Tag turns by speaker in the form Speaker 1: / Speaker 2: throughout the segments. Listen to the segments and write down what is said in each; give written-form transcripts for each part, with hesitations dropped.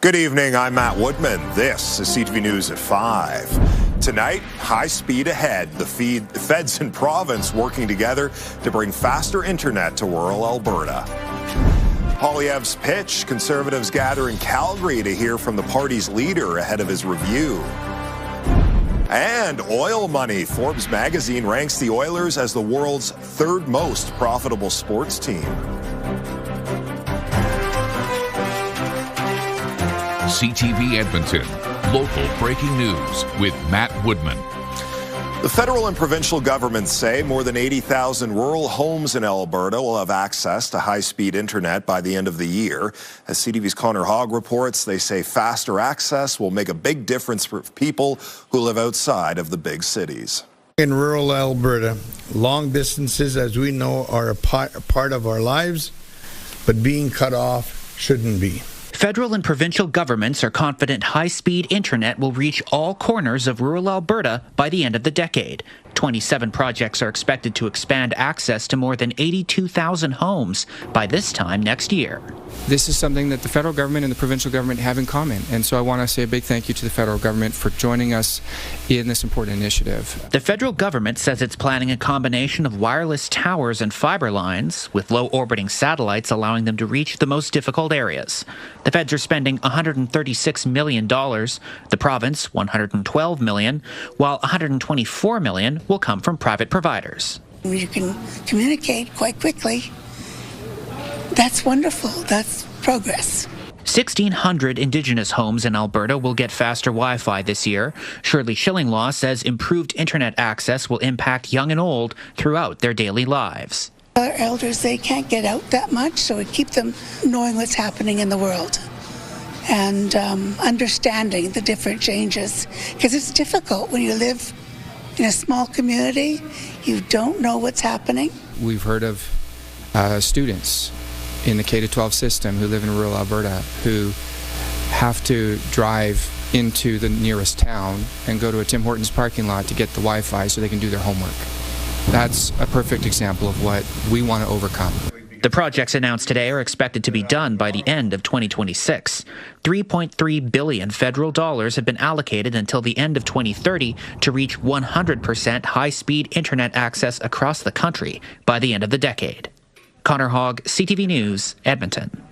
Speaker 1: Good evening, I'm Matt Woodman. This is CTV News at 5. Tonight, high speed ahead. The feds and province working together to bring faster internet to rural Alberta. Poilievre's pitch. Conservatives gather in Calgary to hear from the party's leader ahead of his review. And oil money. Forbes magazine ranks the Oilers as the world's third most profitable sports team.
Speaker 2: CTV Edmonton, local breaking news with Matt Woodman.
Speaker 1: The federal and provincial governments say more than 80,000 rural homes in Alberta will have access to high-speed internet by the end of the year. As CTV's Connor Hogg reports, they say faster access will make a big difference for people who live outside of the big cities.
Speaker 3: In rural Alberta, long distances, as we know, are a part of our lives, but being cut off shouldn't be.
Speaker 4: Federal and provincial governments are confident high-speed internet will reach all corners of rural Alberta by the end of the decade. 27 projects are expected to expand access to more than 82,000 homes by this time next year.
Speaker 5: This is something that the federal government and the provincial government have in common, and so I want to say a big thank you to the federal government for joining us in this important initiative.
Speaker 4: The federal government says it's planning a combination of wireless towers and fiber lines, with low-orbiting satellites allowing them to reach the most difficult areas. The feds are spending $136 million, the province $112 million, while $124 million will come from private providers.
Speaker 6: You can communicate quite quickly. That's wonderful. That's progress.
Speaker 4: 1,600 Indigenous homes in Alberta will get faster Wi-Fi this year. Shirley Schillinglaw says improved internet access will impact young and old throughout their daily lives.
Speaker 6: Our elders, they can't get out that much, so we keep them knowing what's happening in the world and understanding the different changes. Because it's difficult when you live in a small community. You don't know what's happening.
Speaker 5: We've heard of students in the K-12 system who live in rural Alberta who have to drive into the nearest town and go to a Tim Hortons parking lot to get the Wi-Fi so they can do their homework. That's a perfect example of what we want to overcome.
Speaker 4: The projects announced today are expected to be done by the end of 2026. $3.3 billion federal dollars have been allocated until the end of 2030 to reach 100% high-speed internet access across the country by the end of the decade. Connor Hogg, CTV News, Edmonton.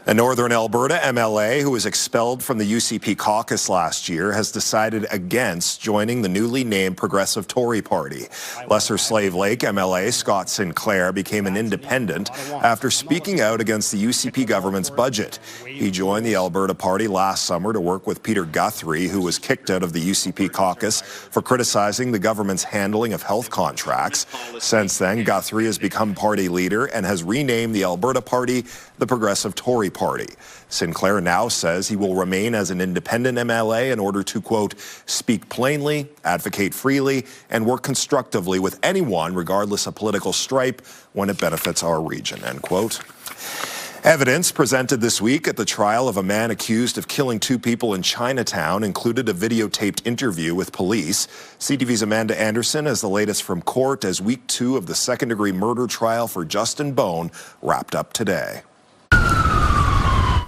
Speaker 1: A Northern Alberta MLA who was expelled from the UCP caucus last year has decided against joining the newly named Progressive Tory Party. Lesser Slave Lake MLA Scott Sinclair became an independent after speaking out against the UCP government's budget. He joined the Alberta Party last summer to work with Peter Guthrie, who was kicked out of the UCP caucus for criticizing the government's handling of health contracts. Since then, Guthrie has become party leader and has renamed the Alberta Party the Progressive Tory Party. Sinclair now says he will remain as an independent MLA in order to, quote, speak plainly, advocate freely, and work constructively with anyone, regardless of political stripe, when it benefits our region, end quote. Evidence presented this week at the trial of a man accused of killing 2 people in Chinatown included a videotaped interview with police. CTV's Amanda Anderson has the latest from court as week 2 of the second-degree murder trial for Justin Bone wrapped up today.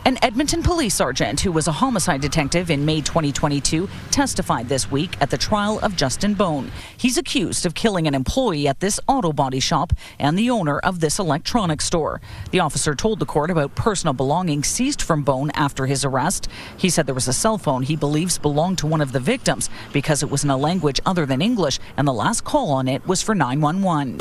Speaker 7: An Edmonton police sergeant who was a homicide detective in May 2022 testified this week at the trial of Justin Bone. He's accused of killing an employee at this auto body shop and the owner of this electronics store. The officer told the court about personal belongings seized from Bone after his arrest. He said there was a cell phone he believes belonged to one of the victims because it was in a language other than English, and the last call on it was for 911.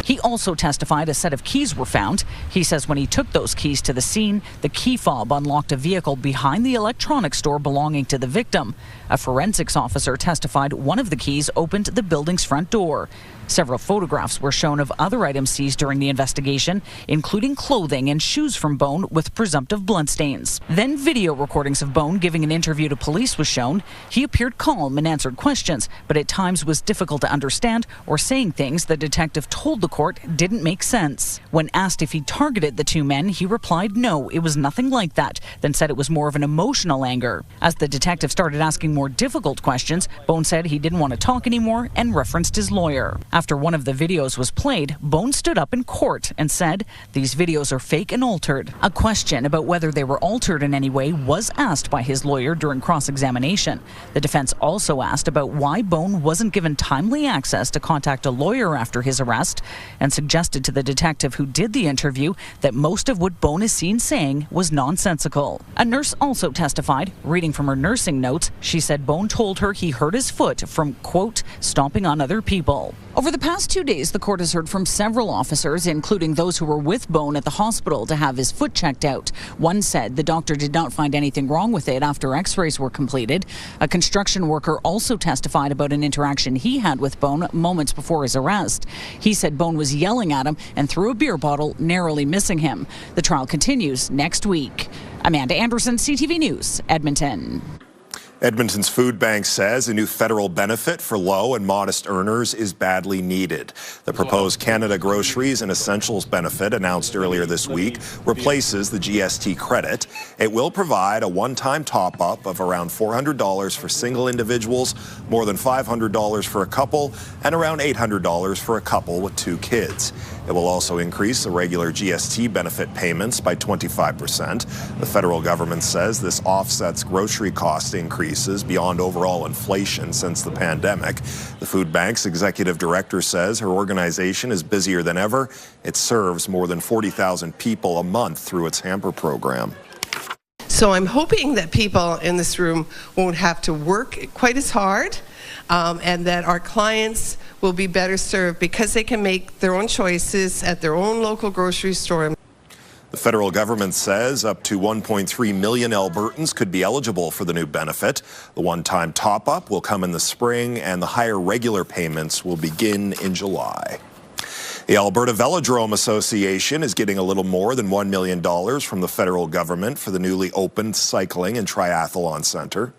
Speaker 7: He also testified a set of keys were found. He says when he took those keys to the scene, the key fob unlocked a vehicle behind the electronics store belonging to the victim. A forensics officer testified one of the keys opened the building's front door. Several photographs were shown of other items seized during the investigation, including clothing and shoes from Bone with presumptive bloodstains. Then video recordings of Bone giving an interview to police was shown. He appeared calm and answered questions, but at times was difficult to understand or saying things the detective told the court didn't make sense. When asked if he targeted the 2 men, he replied no, it was nothing like that, then said it was more of an emotional anger. As the detective started asking more difficult questions, Bone said he didn't want to talk anymore and referenced his lawyer. After one of the videos was played, Bone stood up in court and said, "These videos are fake and altered." A question about whether they were altered in any way was asked by his lawyer during cross-examination. The defense also asked about why Bone wasn't given timely access to contact a lawyer after his arrest and suggested to the detective who did the interview that most of what Bone is seen saying was nonsensical. A nurse also testified. Reading from her nursing notes, she said Bone told her he hurt his foot from, quote, stomping on other people. Over the past 2 days, the court has heard from several officers, including those who were with Bone at the hospital to have his foot checked out. One said the doctor did not find anything wrong with it after x-rays were completed. A construction worker also testified about an interaction he had with Bone moments before his arrest. He said Bone was yelling at him and threw a beer bottle, narrowly missing him. The trial continues next week. Amanda Anderson, CTV News, Edmonton.
Speaker 1: Edmonton's food bank says a new federal benefit for low and modest earners is badly needed. The proposed Canada Groceries and Essentials benefit announced earlier this week replaces the GST credit. It will provide a one-time top-up of around $400 for single individuals, more than $500 for a couple, and around $800 for a couple with 2 kids. It will also increase the regular GST benefit payments by 25%. The federal government says this offsets grocery cost increases beyond overall inflation since the pandemic. The food bank's executive director says her organization is busier than ever. It serves more than 40,000 people a month through its hamper program.
Speaker 8: So I'm hoping that people in this room won't have to work quite as hard, and that our clients will be better served because they can make their own choices at their own local grocery store.
Speaker 1: The federal government says up to 1.3 million Albertans could be eligible for the new benefit. The one-time top-up will come in the spring, and the higher regular payments will begin in July. The Alberta Velodrome Association is getting a little more than $1 million from the federal government for the newly opened cycling and triathlon centre.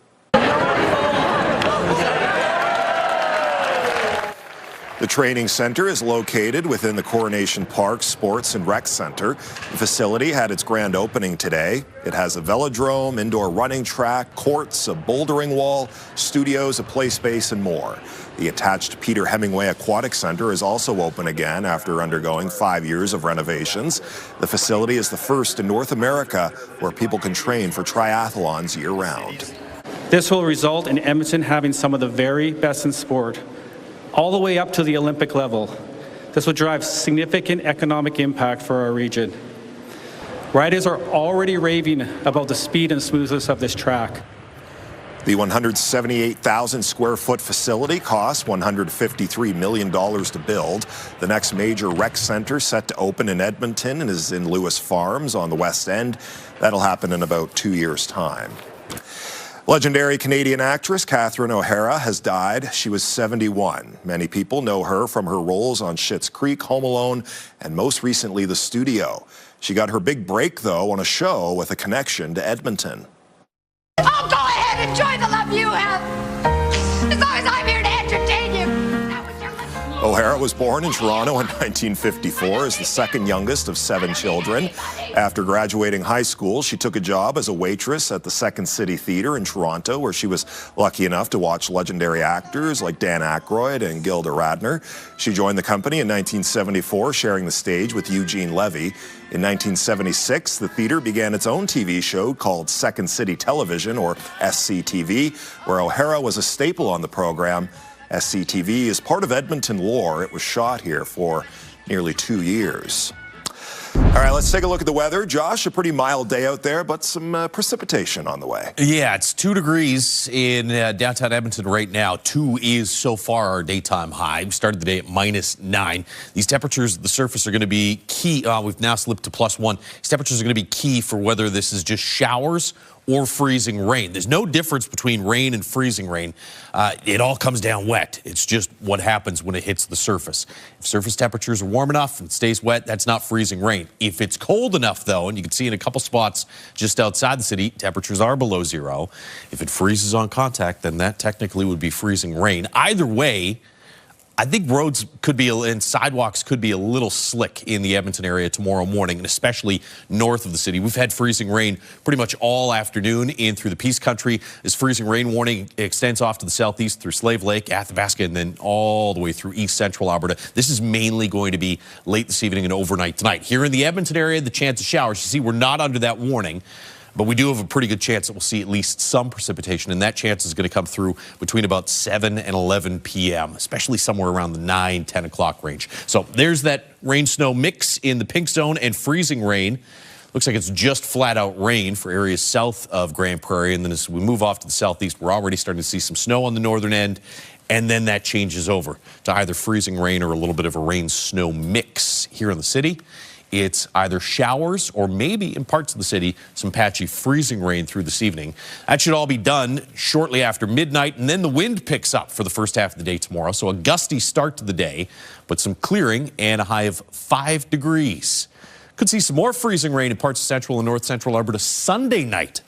Speaker 1: The training center is located within the Coronation Park Sports and Rec Center. The facility had its grand opening today. It has a velodrome, indoor running track, courts, a bouldering wall, studios, a play space, and more. The attached Peter Hemingway Aquatic Center is also open again after undergoing 5 years of renovations. The facility is the first in North America where people can train for triathlons year-round.
Speaker 9: This will result in Edmonton having some of the very best in sport, all the way up to the Olympic level. This will drive significant economic impact for our region. Riders are already raving about the speed and smoothness of this track.
Speaker 1: The 178,000 square foot facility costs $153 million to build. The next major rec center set to open in Edmonton and is in Lewis Farms on the West End. That'll happen in about 2 years' time. Legendary Canadian actress Catherine O'Hara has died. She was 71. Many people know her from her roles on Schitt's Creek, Home Alone, and most recently The Studio. She got her big break, though, on a show with a connection to Edmonton.
Speaker 10: Oh, go ahead, enjoy the love you have. As long as I'm here to entertain you.
Speaker 1: O'Hara was born in Toronto in 1954 as the second youngest of 7 children. After graduating high school, she took a job as a waitress at the Second City Theatre in Toronto, where she was lucky enough to watch legendary actors like Dan Aykroyd and Gilda Radner. She joined the company in 1974, sharing the stage with Eugene Levy. In 1976, the theatre began its own TV show called Second City Television, or SCTV, where O'Hara was a staple on the program. SCTV is part of Edmonton lore. It was shot here for nearly 2 years. All right, let's take a look at the weather. Josh, a pretty mild day out there, but some precipitation on the way.
Speaker 11: Yeah, it's 2 degrees in downtown Edmonton right now. 2 is so far our daytime high. We started the day at -9. These temperatures at the surface are going to be key. We've now slipped to +1. These temperatures are going to be key for whether this is just showers or freezing rain. There's no difference between rain and freezing rain. It all comes down wet. It's just what happens when it hits the surface. If surface temperatures are warm enough and stays wet, that's not freezing rain. If it's cold enough, though, and you can see in a couple spots just outside the city, temperatures are below 0. If it freezes on contact, then that technically would be freezing rain. Either way, I think roads could be, and sidewalks could be a little slick in the Edmonton area tomorrow morning, and especially north of the city. We've had freezing rain pretty much all afternoon in through the Peace Country. This freezing rain warning extends off to the southeast through Slave Lake, Athabasca, and then all the way through east central Alberta. This is mainly going to be late this evening and overnight tonight. Here in the Edmonton area, the chance of showers. You see, we're not under that warning. But we do have a pretty good chance that we'll see at least some precipitation, and that chance is going to come through between about 7 and 11 p.m., especially somewhere around the 9, 10 o'clock range. So there's that rain-snow mix in the pink zone and freezing rain. Looks like it's just flat-out rain for areas south of Grand Prairie, and then as we move off to the southeast, we're already starting to see some snow on the northern end, and then that changes over to either freezing rain or a little bit of a rain-snow mix here in the city. It's either showers or maybe in parts of the city, some patchy freezing rain through this evening. That should all be done shortly after midnight, and then the wind picks up for the first half of the day tomorrow. So a gusty start to the day, but some clearing and a high of 5 degrees. Could see some more freezing rain in parts of central and north central Alberta Sunday night.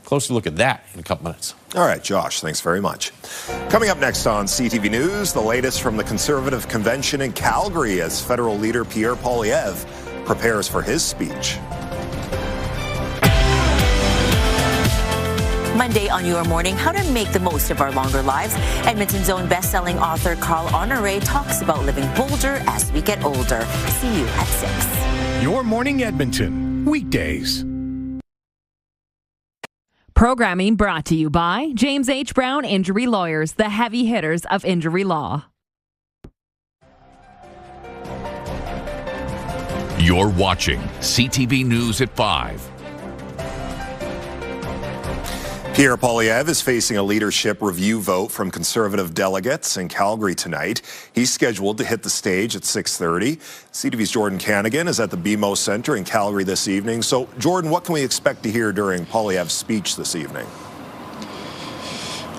Speaker 11: Closer look at that in a couple minutes.
Speaker 1: All right, Josh, thanks very much. Coming up next on CTV News, the latest from the Conservative Convention in Calgary as federal leader Pierre Poilievre prepares for his speech.
Speaker 12: Monday on Your Morning, how to make the most of our longer lives. Edmonton's own best-selling author Carl Honoré talks about living bolder as we get older. See you at 6.
Speaker 13: Your Morning Edmonton, weekdays.
Speaker 14: Programming brought to you by James H. Brown Injury Lawyers, the heavy hitters of injury law.
Speaker 2: You're watching CTV News at 5.
Speaker 1: Pierre Poilievre is facing a leadership review vote from Conservative delegates in Calgary tonight. He's scheduled to hit the stage at 6:30. CTV's Jordan Canagan is at the BMO Centre in Calgary this evening. So, Jordan, what can we expect to hear during Poilievre's speech this evening?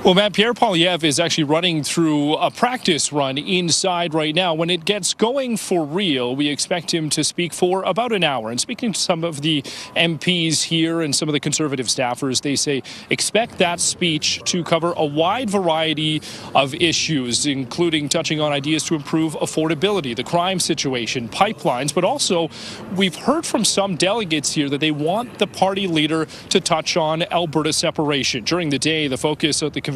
Speaker 15: Well, Matt, Pierre Poilievre is actually running through a practice run inside right now. When it gets going for real, we expect him to speak for about an hour. And speaking to some of the MPs here and some of the Conservative staffers, they say expect that speech to cover a wide variety of issues, including touching on ideas to improve affordability, the crime situation, pipelines, but also we've heard from some delegates here that they want the party leader to touch on Alberta separation. During the day, the focus of the convention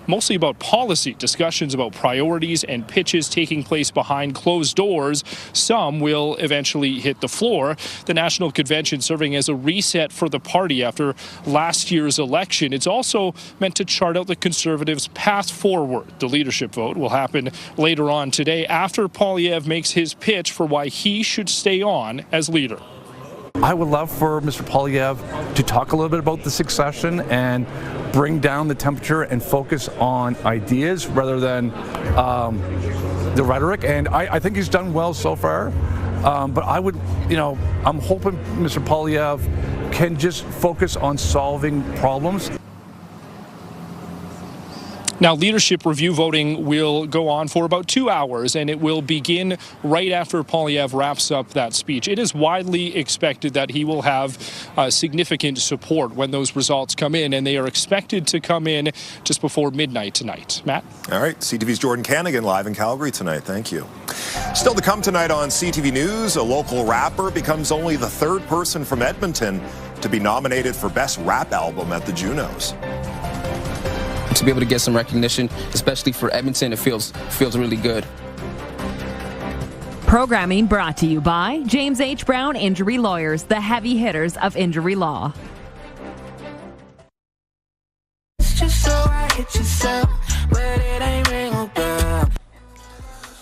Speaker 15: mostly about policy, discussions about priorities and pitches taking place behind closed doors. Some will eventually hit the floor. The National Convention serving as a reset for the party after last year's election. It's also meant to chart out the Conservatives' path forward. The leadership vote will happen later on today after Poilievre makes his pitch for why he should stay on as leader.
Speaker 16: I would love for Mr. Poilievre to talk a little bit about the succession and bring down the temperature and focus on ideas rather than the rhetoric. And I think he's done well so far. But I would, I'm hoping Mr. Poilievre can just focus on solving problems.
Speaker 15: Now, leadership review voting will go on for about 2 hours, and it will begin right after Poilievre wraps up that speech. It is widely expected that he will have significant support when those results come in, and they are expected to come in just before midnight tonight. Matt?
Speaker 1: All right, CTV's Jordan Canagan live in Calgary tonight. Thank you. Still to come tonight on CTV News, a local rapper becomes only the third person from Edmonton to be nominated for Best Rap Album at the Junos.
Speaker 17: To be able to get some recognition, especially for Edmonton, it feels really good.
Speaker 14: Programming brought to you by James H. Brown Injury Lawyers, the heavy hitters of injury law.
Speaker 18: It's just so I hit yourself, but it ain't ring a bell.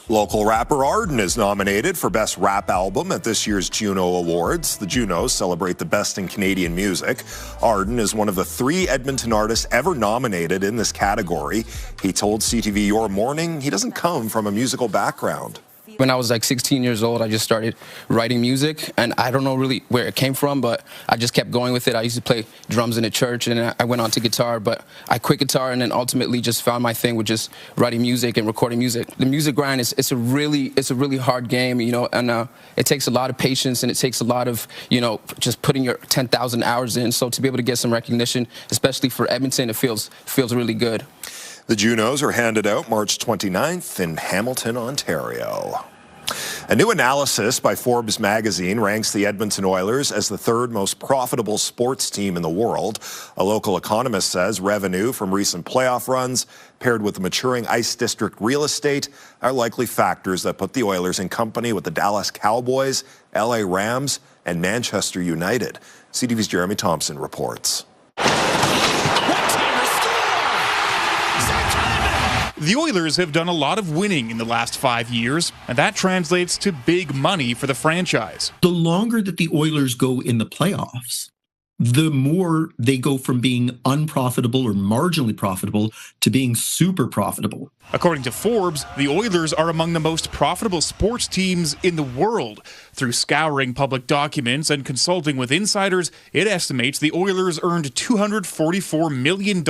Speaker 1: Local rapper Arden is nominated for Best Rap Album at this year's Juno Awards. The Junos celebrate the best in Canadian music. Arden is one of the 3 Edmonton artists ever nominated in this category. He told CTV Your Morning he doesn't come from a musical background.
Speaker 17: When I was like 16 years old, I just started writing music, and I don't know really where it came from, but I just kept going with it. I used to play drums in a church, and I went on to guitar, but I quit guitar and then ultimately just found my thing with just writing music and recording music. The music grind it's a really hard game, and it takes a lot of patience, and it takes a lot of, just putting your 10,000 hours in. So to be able to get some recognition, especially for Edmonton, it feels really good.
Speaker 1: The Junos are handed out March 29th in Hamilton, Ontario. A new analysis by Forbes magazine ranks the Edmonton Oilers as the third most profitable sports team in the world. A local economist says revenue from recent playoff runs, paired with the maturing Ice District real estate, are likely factors that put the Oilers in company with the Dallas Cowboys, LA Rams, and Manchester United. CTV's Jeremy Thompson reports.
Speaker 19: The Oilers have done a lot of winning in the last 5 years, and that translates to big money for the franchise.
Speaker 20: The longer that the Oilers go in the playoffs, the more they go from being unprofitable or marginally profitable to being super profitable.
Speaker 19: According to Forbes, the Oilers are among the most profitable sports teams in the world. Through scouring public documents and consulting with insiders, it estimates the Oilers earned $244 million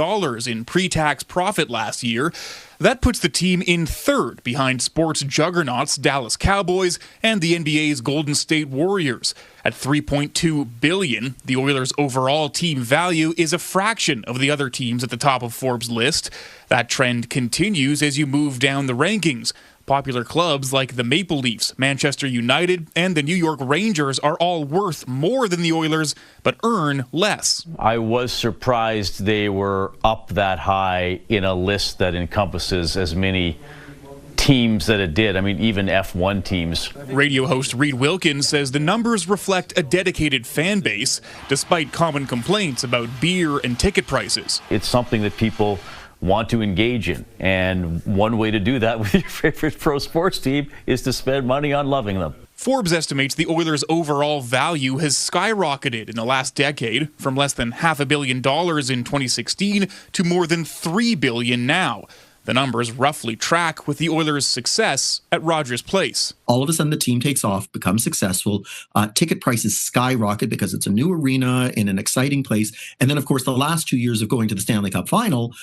Speaker 19: in pre-tax profit last year. That puts the team in third behind sports juggernauts Dallas Cowboys and the NBA's Golden State Warriors. At $3.2 billion, the Oilers' overall team value is a fraction of the other teams at the top of Forbes' list. That trend continues as you move down the rankings. Popular clubs like the Maple Leafs, Manchester United, and the New York Rangers are all worth more than the Oilers, but earn less.
Speaker 21: I was surprised they were up that high in a list that encompasses as many teams that it did. I mean, even F1 teams.
Speaker 19: Radio host Reed Wilkins says the numbers reflect a dedicated fan base, despite common complaints about beer and ticket prices.
Speaker 21: It's something that people want to engage in, and one way to do that with your favorite pro sports team is to spend money on loving them.
Speaker 19: Forbes estimates the Oilers' overall value has skyrocketed in the last decade, from less than $500 million in 2016 to more than $3 billion now. The numbers roughly track with the Oilers' success at Rogers Place.
Speaker 20: All of a sudden, the team takes off, becomes successful. Ticket prices skyrocket because it's a new arena in an exciting place. And then, of course, the last 2 years of going to the Stanley Cup final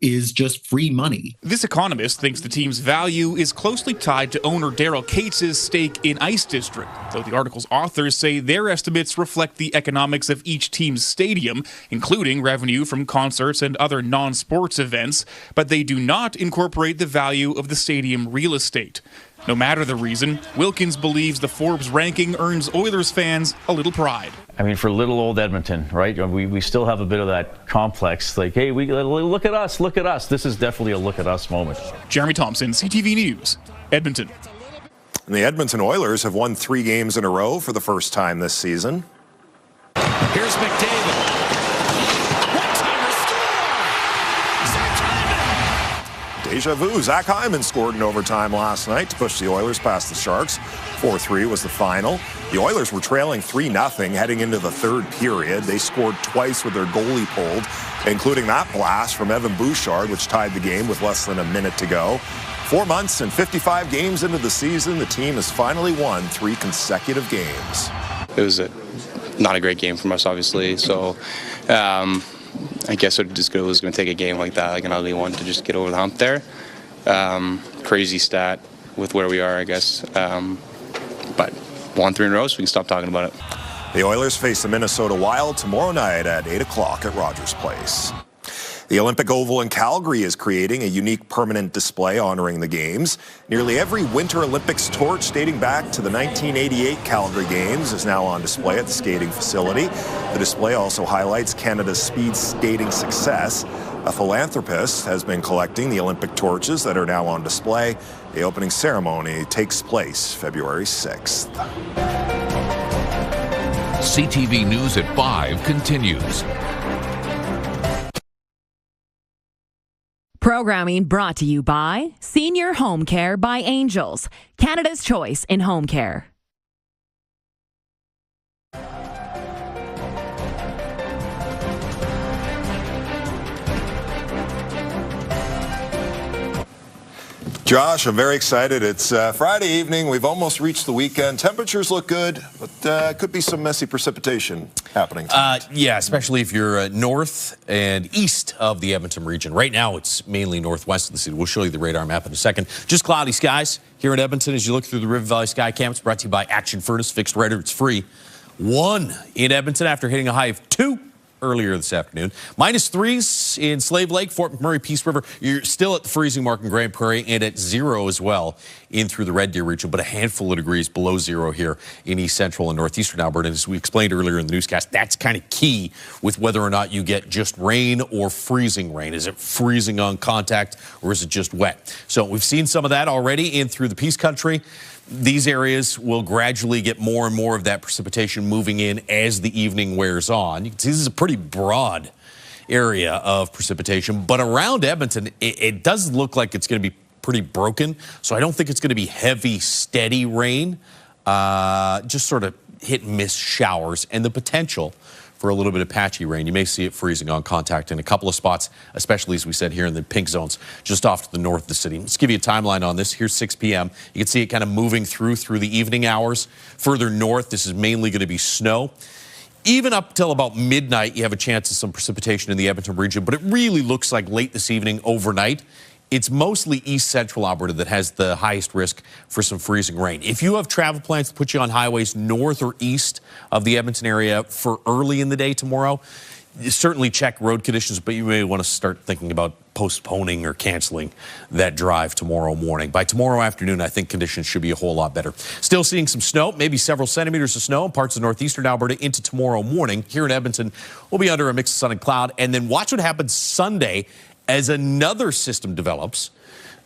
Speaker 20: is just free money.
Speaker 19: This economist thinks the team's value is closely tied to owner Daryl Cates' stake in Ice District, though the article's authors say their estimates reflect the economics of each team's stadium, including revenue from concerts and other non-sports events, but they do not incorporate the value of the stadium real estate. No matter the reason, Wilkins believes the Forbes ranking earns Oilers fans a little pride.
Speaker 21: I mean, for little old Edmonton, right? We still have a bit of that complex, like, hey, look at us, look at us. This is definitely a look at us moment.
Speaker 19: Jeremy Thompson, CTV News, Edmonton.
Speaker 1: And the Edmonton Oilers have won 3 games in a row for the first time this season.
Speaker 22: Here's McDavid.
Speaker 1: Deja vu. Zach Hyman scored in overtime last night to push the Oilers past the Sharks. 4-3 was the final. The Oilers were trailing 3-0 heading into the third period. They scored twice with their goalie pulled, including that blast from Evan Bouchard, which tied the game with less than a minute to go. 4 months and 55 games into the season, the team has finally won 3 consecutive games.
Speaker 23: It was not a great game from us, obviously, so I guess it was going to take a game like that, like an ugly one, to just get over the hump there. Crazy stat with where we are, I guess. But won 3 in a row, so we can stop talking about it.
Speaker 1: The Oilers face the Minnesota Wild tomorrow night at 8 o'clock at Rogers Place. The Olympic Oval in Calgary is creating a unique permanent display honoring the Games. Nearly every Winter Olympics torch dating back to the 1988 Calgary Games is now on display at the skating facility. The display also highlights Canada's speed skating success. A philanthropist has been collecting the Olympic torches that are now on display. The opening ceremony takes place February 6th.
Speaker 2: CTV News at 5 continues.
Speaker 14: Programming brought to you by Senior Home Care by Angels, Canada's choice in home care.
Speaker 1: Josh, I'm very excited. It's Friday evening. We've almost reached the weekend. Temperatures look good, but could be some messy precipitation happening tonight.
Speaker 11: Yeah, especially if you're north and east of the Edmonton region. Right now, it's mainly northwest of the city. We'll show you the radar map in a second. Just cloudy skies here in Edmonton as you look through the River Valley Sky Cam. It's brought to you by Action Furnace. Fixed redder, it's free. 1 in Edmonton after hitting a high of 2 earlier this afternoon. -3s in Slave Lake, Fort McMurray, Peace River. You're still at the freezing mark in Grand Prairie and at 0 as well in through the Red Deer region, but a handful of degrees below 0 here in east central and northeastern Alberta. And as we explained earlier in the newscast, that's kind of key with whether or not you get just rain or freezing rain. Is it freezing on contact or is it just wet? So we've seen some of that already in through the Peace Country. These areas will gradually get more and more of that precipitation moving in as the evening wears on. You can see this is a pretty broad area of precipitation, but around Edmonton, it does look like it's going to be pretty broken. So I don't think it's going to be heavy, steady rain, just sort of hit and miss showers and the potential for a little bit of patchy rain. You may see it freezing on contact in a couple of spots, especially, as we said, here in the pink zones just off to the north of the city. Let's give you a timeline on this. Here's 6 p.m. You can see it kind of moving through the evening hours. Further north, this is mainly going to be snow. Even up till about midnight, you have a chance of some precipitation in the Edmonton region, but it really looks like late this evening, overnight, it's mostly east central Alberta that has the highest risk for some freezing rain. If you have travel plans to put you on highways north or east of the Edmonton area for early in the day tomorrow, you certainly check road conditions, but you may want to start thinking about postponing or canceling that drive tomorrow morning. By tomorrow afternoon, I think conditions should be a whole lot better. Still seeing some snow, maybe several centimeters of snow in parts of northeastern Alberta into tomorrow morning. Here in Edmonton, we'll be under a mix of sun and cloud. And then watch what happens Sunday as another system develops.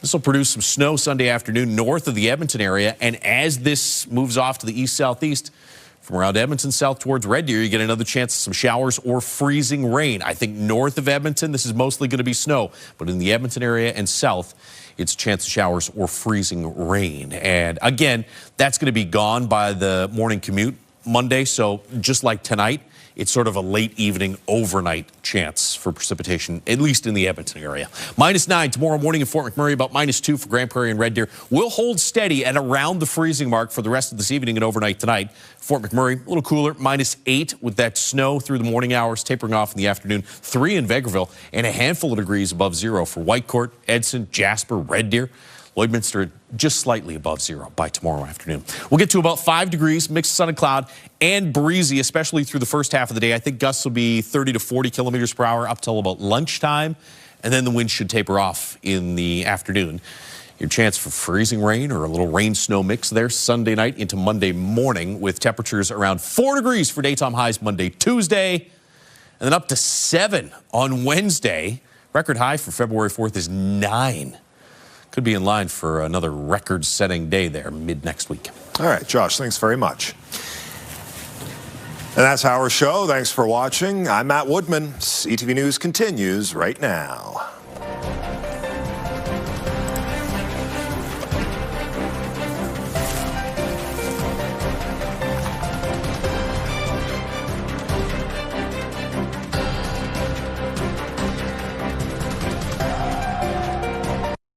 Speaker 11: This will produce some snow Sunday afternoon north of the Edmonton area. And as this moves off to the east-southeast, from around Edmonton south towards Red Deer, you get another chance of some showers or freezing rain. I think north of Edmonton, this is mostly going to be snow. But in the Edmonton area and south, it's a chance of showers or freezing rain. And again, that's going to be gone by the morning commute Monday. So just like tonight, it's sort of a late evening, overnight chance for precipitation, at least in the Edmonton area. -9 tomorrow morning in Fort McMurray, about -2 for Grand Prairie and Red Deer. We'll hold steady at around the freezing mark for the rest of this evening and overnight tonight. Fort McMurray, a little cooler, -8 with that snow through the morning hours, tapering off in the afternoon. 3 in Vegreville, and a handful of degrees above 0 for Whitecourt, Edson, Jasper, Red Deer. Lloydminster just slightly above 0 by tomorrow afternoon. We'll get to about 5 degrees, mixed sun and cloud, and breezy, especially through the first half of the day. I think gusts will be 30 to 40 kilometers per hour up till about lunchtime, and then the wind should taper off in the afternoon. Your chance for freezing rain or a little rain-snow mix there Sunday night into Monday morning, with temperatures around 4 degrees for daytime highs Monday, Tuesday, and then up to 7 on Wednesday. Record high for February 4th is 9. Could be in line for another record-setting day there mid-next week.
Speaker 1: All right, Josh, thanks very much. And that's our show. Thanks for watching. I'm Matt Woodman. CTV News continues right now.